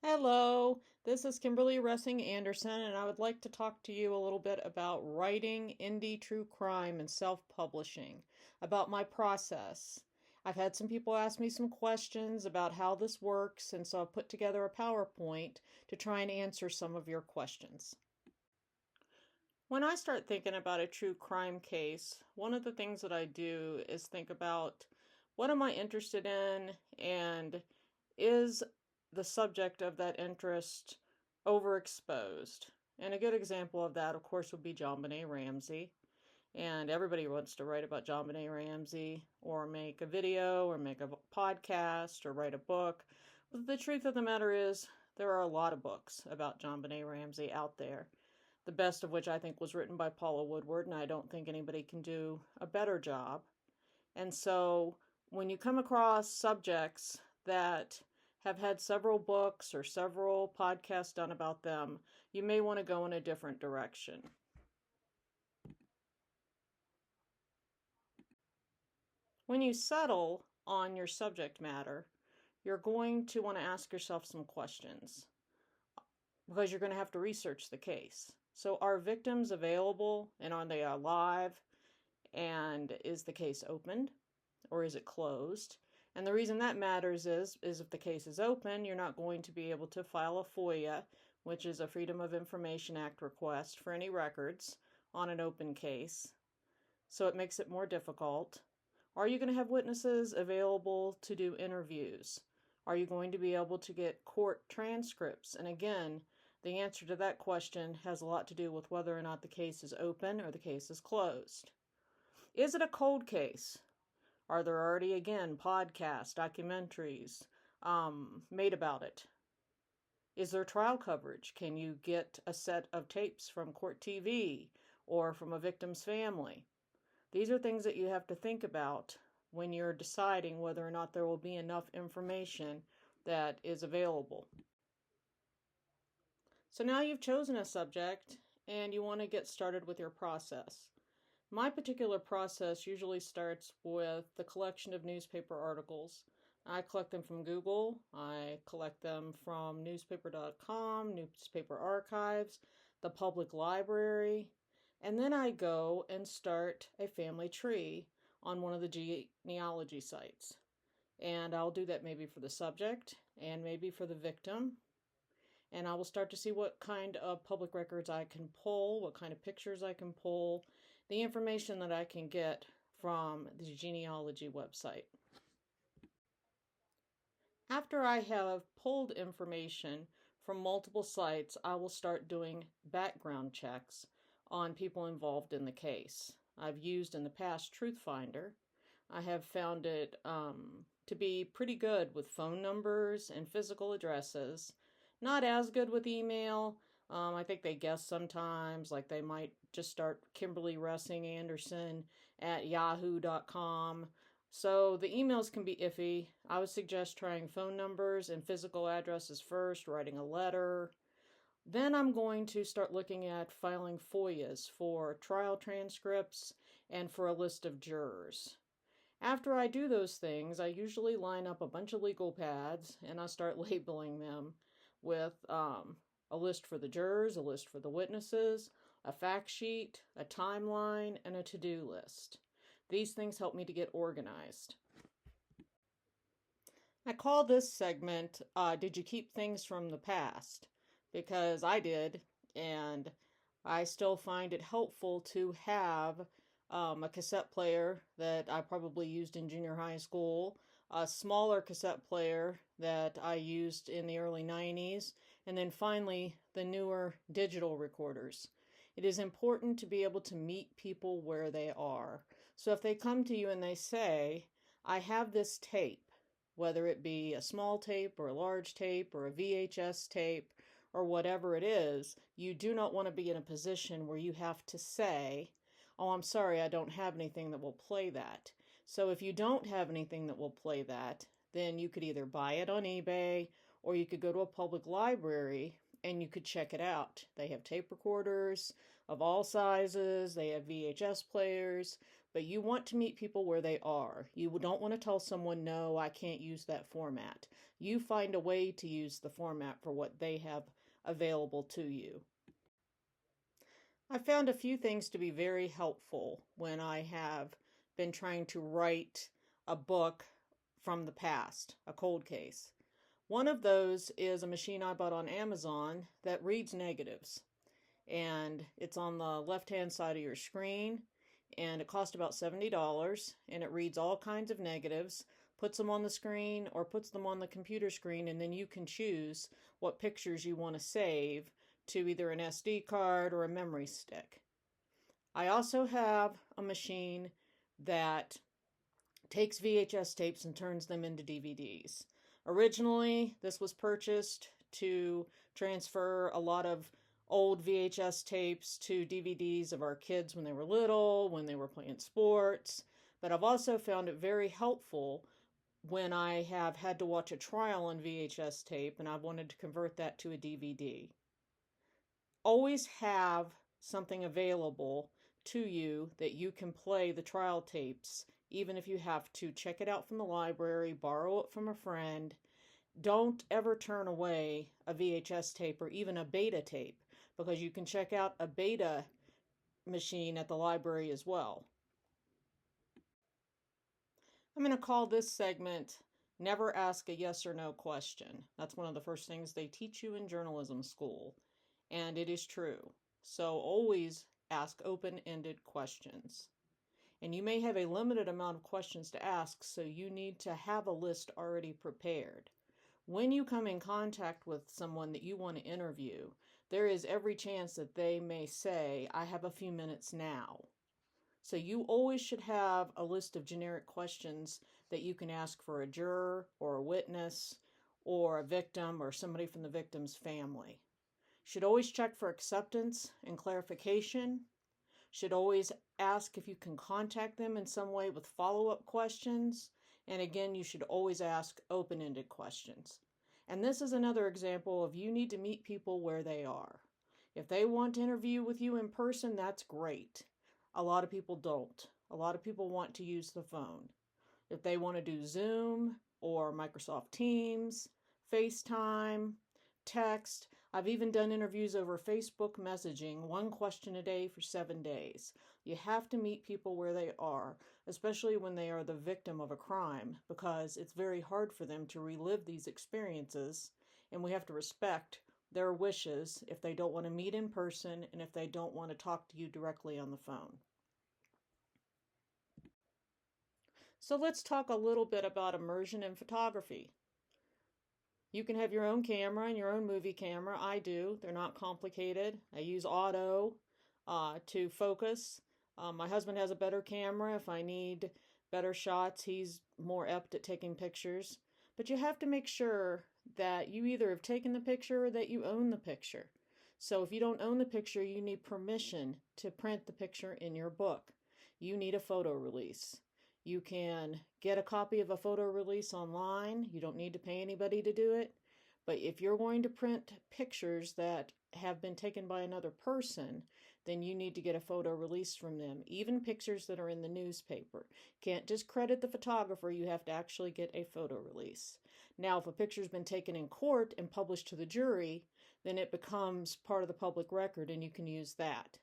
Hello, this is Kimberli Roessing-Anderson, and I would like to talk to you a little bit about writing indie true crime and self-publishing, about my process. I've had some people ask me some questions about how this works, and so I've put together a PowerPoint to try and answer some of your questions. When I start thinking about a true crime case, one of the things that I do is think about what am I interested in and is the subject of that interest overexposed? And a good example of that, of course, would be JonBenet Ramsey. And everybody wants to write about JonBenet Ramsey or make a video or make a podcast or write a book. But the truth of the matter is, there are a lot of books about JonBenet Ramsey out there. The best of which I think was written by Paula Woodward, and I don't think anybody can do a better job. And so when you come across subjects that have had several books or several podcasts done about them, you may want to go in a different direction. When you settle on your subject matter, you're going to want to ask yourself some questions because you're going to have to research the case. So are victims available and are they alive? And is the case opened or is it closed? And the reason that matters is if the case is open, you're not going to be able to file a FOIA, which is a Freedom of Information Act request for any records on an open case. So it makes it more difficult. Are you going to have witnesses available to do interviews? Are you going to be able to get court transcripts? And again, the answer to that question has a lot to do with whether or not the case is open or the case is closed. Is it a cold case? Are there already, again, podcasts, documentaries made about it? Is there trial coverage? Can you get a set of tapes from Court TV or from a victim's family? These are things that you have to think about when you're deciding whether or not there will be enough information that is available. So now you've chosen a subject and you want to get started with your process. My particular process usually starts with the collection of newspaper articles. I collect them from Google, I collect them from newspaper.com, newspaper archives, the public library, and then I go and start a family tree on one of the genealogy sites. And I'll do that maybe for the subject and maybe for the victim. And I will start to see what kind of public records I can pull, what kind of pictures I can pull, the information that I can get from the genealogy website. After I have pulled information from multiple sites, I will start doing background checks on people involved in the case. I've used in the past TruthFinder. I have found it to be pretty good with phone numbers and physical addresses. Not as good with email. I think they guess sometimes, like they might just start Kimberli Roessing-Anderson at yahoo.com. So the emails can be iffy. I would suggest trying phone numbers and physical addresses first, writing a letter. Then I'm going to start looking at filing FOIAs for trial transcripts and for a list of jurors. After I do those things, I usually line up a bunch of legal pads and I start labeling them with a list for the jurors, a list for the witnesses, a fact sheet, a timeline, and a to-do list. These things help me to get organized. I call this segment, Did You Keep Things from the Past? Because I did, and I still find it helpful to have a cassette player that I probably used in junior high school, a smaller cassette player that I used in the early 90s, and then finally the newer digital recorders. It is important to be able to meet people where they are. So if they come to you and they say, I have this tape, whether it be a small tape or a large tape or a VHS tape or whatever it is, you do not want to be in a position where you have to say, oh, I'm sorry, I don't have anything that will play that. So if you don't have anything that will play that, then you could either buy it on eBay or you could go to a public library and you could check it out. They have tape recorders of all sizes, they have VHS players, but you want to meet people where they are. You don't want to tell someone, no, I can't use that format. You find a way to use the format for what they have available to you. I found a few things to be very helpful when I have been trying to write a book from the past, a cold case. One of those is a machine I bought on Amazon that reads negatives. And it's on the left-hand side of your screen, and it cost about $70, and it reads all kinds of negatives, puts them on the screen or puts them on the computer screen, and then you can choose what pictures you want to save to either an SD card or a memory stick. I also have a machine that takes VHS tapes and turns them into DVDs. Originally, this was purchased to transfer a lot of old VHS tapes to DVDs of our kids when they were little, when they were playing sports. But I've also found it very helpful when I have had to watch a trial on VHS tape and I've wanted to convert that to a DVD. Always have something available to you that you can play the trial tapes, even if you have to check it out from the library, borrow it from a friend. Don't ever turn away a VHS tape or even a beta tape, because you can check out a beta machine at the library as well. I'm going to call this segment Never Ask a Yes or No Question. That's one of the first things they teach you in journalism school, and it is true. So always ask open-ended questions. And you may have a limited amount of questions to ask, so you need to have a list already prepared. When you come in contact with someone that you want to interview, there is every chance that they may say, I have a few minutes now. So you always should have a list of generic questions that you can ask for a juror or a witness or a victim or somebody from the victim's family. Should always check for acceptance and clarification. Should always ask if you can contact them in some way with follow-up questions. And again, you should always ask open-ended questions. And this is another example of you need to meet people where they are. If they want to interview with you in person, that's great. A lot of people don't. A lot of people want to use the phone. If they want to do Zoom or Microsoft Teams, FaceTime, text. I've even done interviews over Facebook messaging, one question a day for 7 days. You have to meet people where they are, especially when they are the victim of a crime, because it's very hard for them to relive these experiences, and we have to respect their wishes if they don't want to meet in person and if they don't want to talk to you directly on the phone. So let's talk a little bit about immersion in photography. You can have your own camera and your own movie camera. I do. They're not complicated. I use auto to focus. My husband has a better camera. If I need better shots, he's more apt at taking pictures. But you have to make sure that you either have taken the picture or that you own the picture. So if you don't own the picture, you need permission to print the picture in your book. You need a photo release. You can get a copy of a photo release online. You don't need to pay anybody to do it. But if you're going to print pictures that have been taken by another person, then you need to get a photo release from them. Even pictures that are in the newspaper. Can't just credit the photographer. You have to actually get a photo release. Now, if a picture's been taken in court and published to the jury, then it becomes part of the public record and you can use that.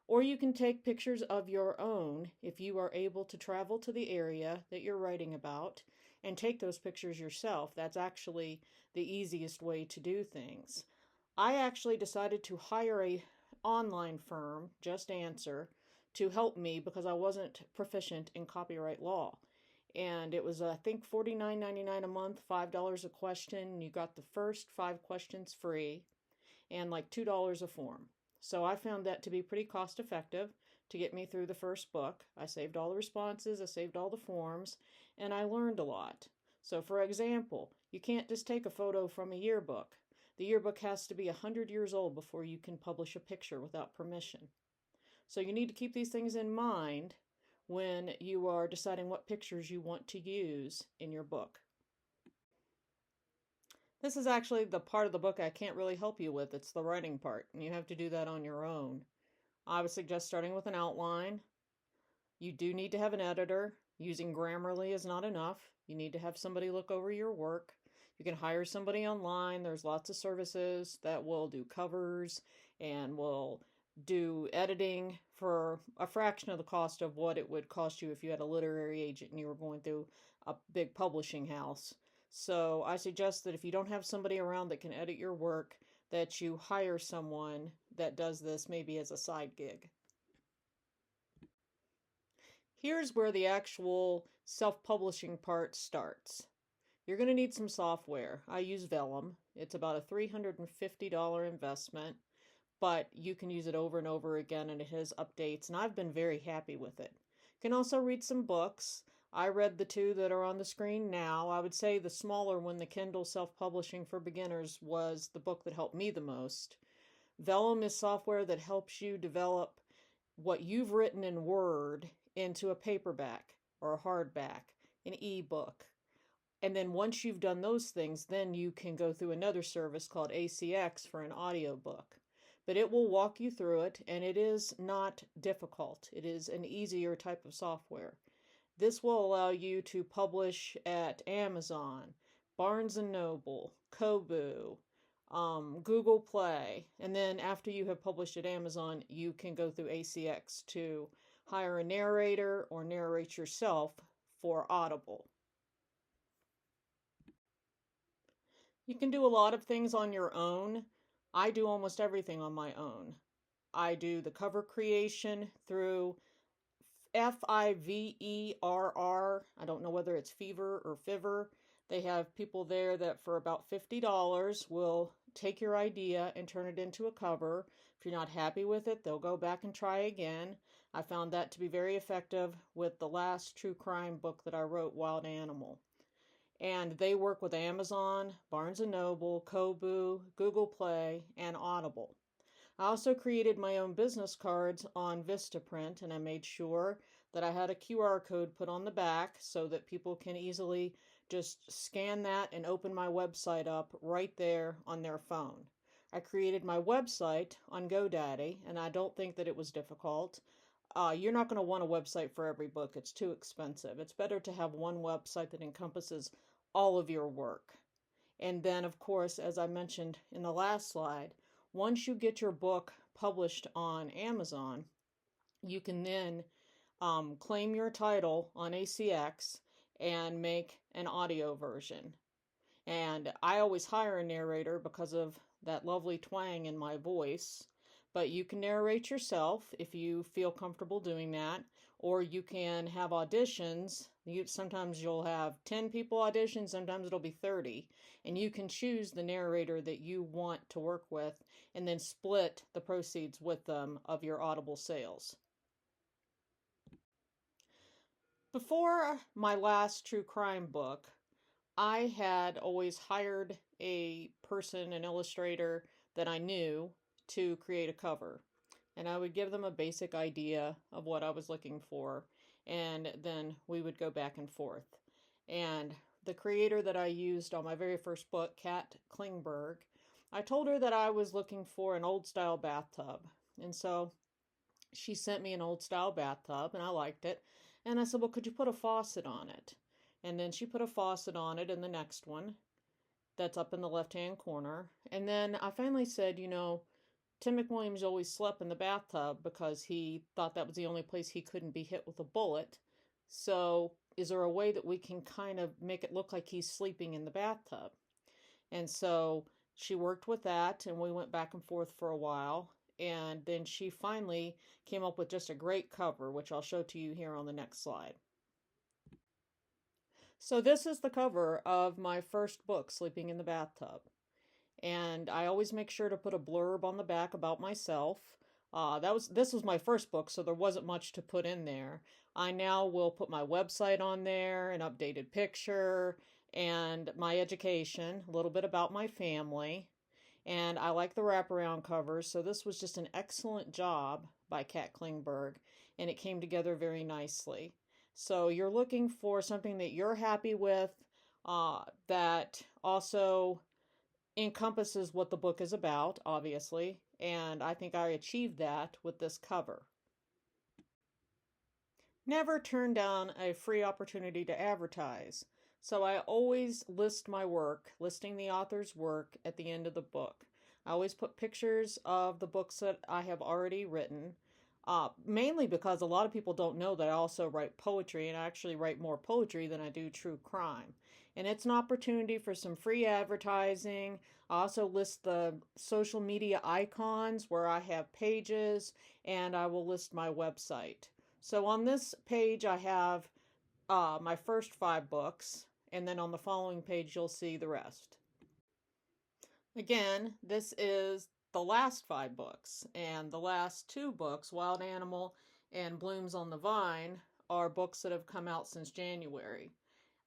Or you can take pictures of your own if you are able to travel to the area that you're writing about and take those pictures yourself. That's actually the easiest way to do things. I actually decided to hire an online firm, Just Answer, to help me because I wasn't proficient in copyright law. And it was, I think, $49.99 a month, $5 a question. You got the first 5 questions free and like $2 a form. So I found that to be pretty cost effective to get me through the first book. I saved all the responses, I saved all the forms, and I learned a lot. So for example, you can't just take a photo from a yearbook. The yearbook has to be 100 years old before you can publish a picture without permission. So you need to keep these things in mind when you are deciding what pictures you want to use in your book. This is actually the part of the book I can't really help you with. It's the writing part, and you have to do that on your own. I would suggest starting with an outline. You do need to have an editor. Using Grammarly is not enough. You need to have somebody look over your work. You can hire somebody online. There's lots of services that will do covers and will do editing for a fraction of the cost of what it would cost you if you had a literary agent and you were going through a big publishing house. So I suggest that if you don't have somebody around that can edit your work, that you hire someone that does this maybe as a side gig. Here's where the actual self-publishing part starts. You're going to need some software. I use Vellum. It's about a $350 investment, but you can use it over and over again, and it has updates, and I've been very happy with it. You can also read some books. I read the two that are on the screen now. I would say the smaller one, the Kindle Self-Publishing for Beginners, was the book that helped me the most. Vellum is software that helps you develop what you've written in Word into a paperback or a hardback, an ebook. And then once you've done those things, then you can go through another service called ACX for an audiobook. But it will walk you through it, and it is not difficult. It is an easier type of software. This will allow you to publish at Amazon, Barnes & Noble, Kobo, Google Play, and then after you have published at Amazon, you can go through ACX to hire a narrator or narrate yourself for Audible. You can do a lot of things on your own. I do almost everything on my own. I do the cover creation through Fiverr. I don't know whether it's Fever or Fiverr. They have people there that for about $50 will take your idea and turn it into a cover. If you're not happy with it, they'll go back and try again. I found that to be very effective with the last true crime book that I wrote, Wild Animal. And they work with Amazon, Barnes & Noble, Kobo, Google Play, and Audible. I also created my own business cards on Vistaprint, and I made sure that I had a QR code put on the back so that people can easily just scan that and open my website up right there on their phone. I created my website on GoDaddy, and I don't think that it was difficult. You're not going to want a website for every book. It's too expensive. It's better to have one website that encompasses all of your work. And then, of course, as I mentioned in the last slide, once you get your book published on Amazon, you can then claim your title on ACX and make an audio version. And I always hire a narrator because of that lovely twang in my voice. But you can narrate yourself if you feel comfortable doing that, or you can have auditions. Sometimes you'll have 10 people audition, sometimes it'll be 30, and you can choose the narrator that you want to work with and then split the proceeds with them of your Audible sales. Before my last true crime book, I had always hired a person, an illustrator that I knew, to create a cover. And I would give them a basic idea of what I was looking for, and then we would go back and forth. And the creator that I used on my very first book, Kat Klingberg, I told her that I was looking for an old style bathtub. And so she sent me an old style bathtub, and I liked it. And I said, well, could you put a faucet on it? And then she put a faucet on it in the next one that's up in the left-hand corner. And then I finally said, Tim McWilliams always slept in the bathtub because he thought that was the only place he couldn't be hit with a bullet. So is there a way that we can kind of make it look like he's sleeping in the bathtub? And so she worked with that, and we went back and forth for a while. And then she finally came up with just a great cover, which I'll show to you here on the next slide. So this is the cover of my first book, Sleeping in the Bathtub. And I always make sure to put a blurb on the back about myself. This was my first book, so there wasn't much to put in there. I now will put my website on there, an updated picture, and my education, a little bit about my family. And I like the wraparound covers, so this was just an excellent job by Kat Klingberg, and it came together very nicely. So you're looking for something that you're happy with, that also encompasses what the book is about, obviously, and I think I achieved that with this cover. Never turn down a free opportunity to advertise. So I always list my work, listing the author's work at the end of the book. I always put pictures of the books that I have already written, mainly because a lot of people don't know that I also write poetry, and I actually write more poetry than I do true crime. And it's an opportunity for some free advertising. I also list the social media icons where I have pages, and I will list my website. So on this page, I have my first 5 books, and then on the following page, you'll see the rest. Again, this is the last 5 books, and the last 2 books, Wild Animal and Blooms on the Vine, are books that have come out since January.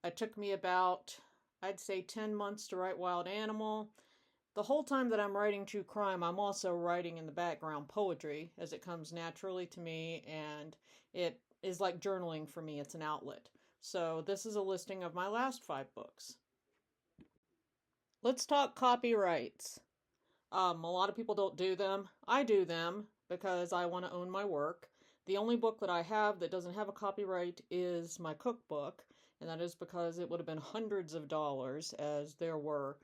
It took me about, I'd say, 10 months to write Wild Animal. The whole time that I'm writing true crime, I'm also writing in the background poetry as it comes naturally to me, and it is like journaling for me. It's an outlet. So this is a listing of my last 5 books. Let's talk copyrights. A lot of people don't do them. I do them because I want to own my work. The only book that I have that doesn't have a copyright is my cookbook, and that is because it would have been hundreds of dollars, as there were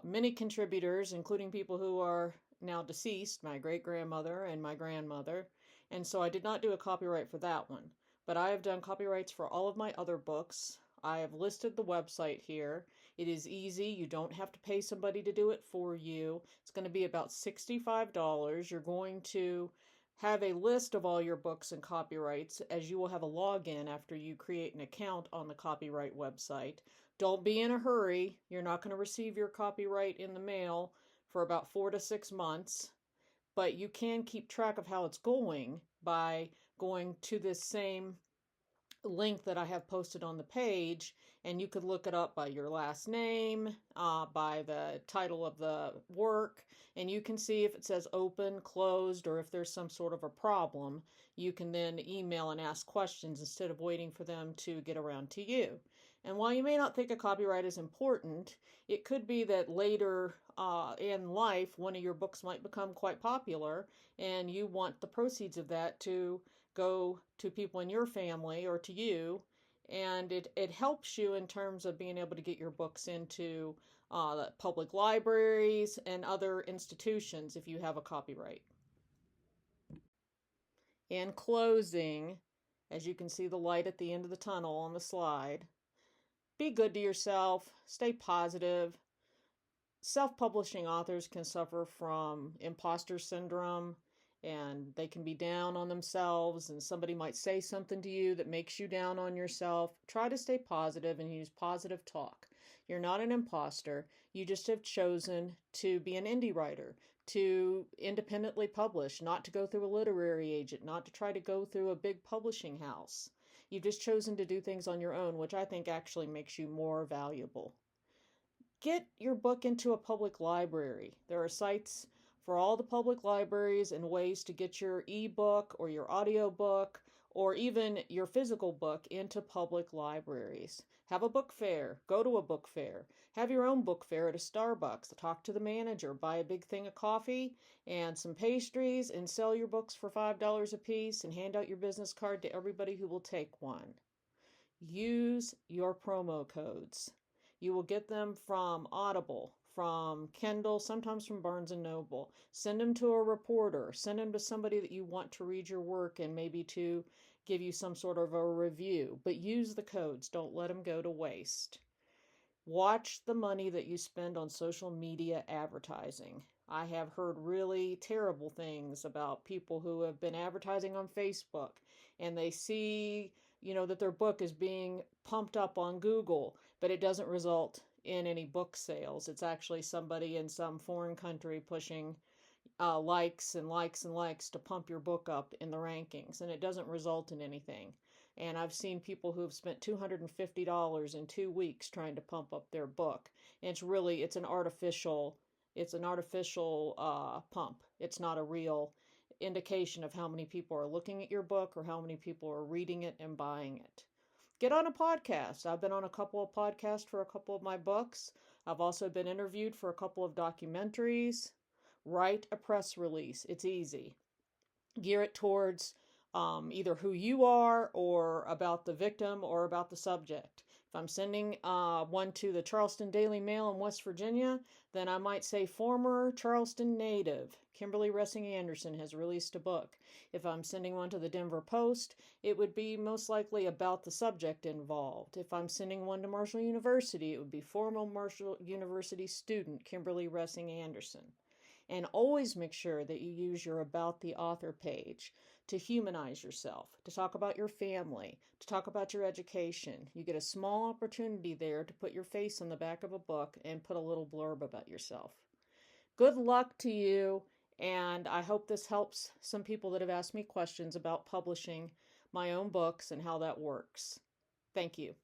many contributors, including people who are now deceased, my great-grandmother and my grandmother, and so I did not do a copyright for that one. But I have done copyrights for all of my other books. I have listed the website here. It is easy. You don't have to pay somebody to do it for you. It's going to be about $65. You're going to have a list of all your books and copyrights, as you will have a login after you create an account on the copyright website. Don't be in a hurry. You're not going to receive your copyright in the mail for about 4 to 6 months, but you can keep track of how it's going by going to this same link that I have posted on the page, and you could look it up by your last name, by the title of the work, and you can see if it says open, closed, or if there's some sort of a problem. You can then email and ask questions instead of waiting for them to get around to you. And while you may not think a copyright is important, it could be that later in life, one of your books might become quite popular, and you want the proceeds of that to go to people in your family or to you, and it helps you in terms of being able to get your books into public libraries and other institutions if you have a copyright. In closing, as you can see the light at the end of the tunnel on the slide, be good to yourself, stay positive. Self-publishing authors can suffer from imposter syndrome, and they can be down on themselves, and somebody might say something to you that makes you down on yourself. Try to stay positive and use positive talk. You're not an imposter. You just have chosen to be an indie writer, to independently publish, not to go through a literary agent, not to try to go through a big publishing house. You've just chosen to do things on your own, which I think actually makes you more valuable. Get your book into a public library. There are sites for all the public libraries and ways to get your ebook or your audiobook or even your physical book into public libraries. Have a book fair. Go to a book fair. Have your own book fair at a Starbucks. Talk to the manager. Buy a big thing of coffee and some pastries and sell your books for $5 a piece and hand out your business card to everybody who will take one. Use your promo codes. You will get them from Audible, from Kindle, sometimes from Barnes & Noble. Send them to a reporter. Send them to somebody that you want to read your work and maybe to give you some sort of a review. But use the codes. Don't let them go to waste. Watch the money that you spend on social media advertising. I have heard really terrible things about people who have been advertising on Facebook, and they see, that their book is being pumped up on Google, but it doesn't result in any book sales. It's actually somebody in some foreign country pushing likes and likes and likes to pump your book up in the rankings, and it doesn't result in anything. And I've seen people who have spent $250 in 2 weeks trying to pump up their book. And it's an artificial pump. It's not a real indication of how many people are looking at your book or how many people are reading it and buying it. Get on a podcast. I've been on a couple of podcasts for a couple of my books. I've also been interviewed for a couple of documentaries. Write a press release. It's easy. Gear it towards either who you are or about the victim or about the subject. If I'm sending one to the Charleston Daily Mail in West Virginia, then I might say former Charleston native Kimberli Roessing-Anderson has released a book. If I'm sending one to the Denver Post, it would be most likely about the subject involved. If I'm sending one to Marshall University, it would be former Marshall University student Kimberli Roessing-Anderson. And always make sure that you use your About the Author page to humanize yourself, to talk about your family, to talk about your education. You get a small opportunity there to put your face on the back of a book and put a little blurb about yourself. Good luck to you, and I hope this helps some people that have asked me questions about publishing my own books and how that works. Thank you.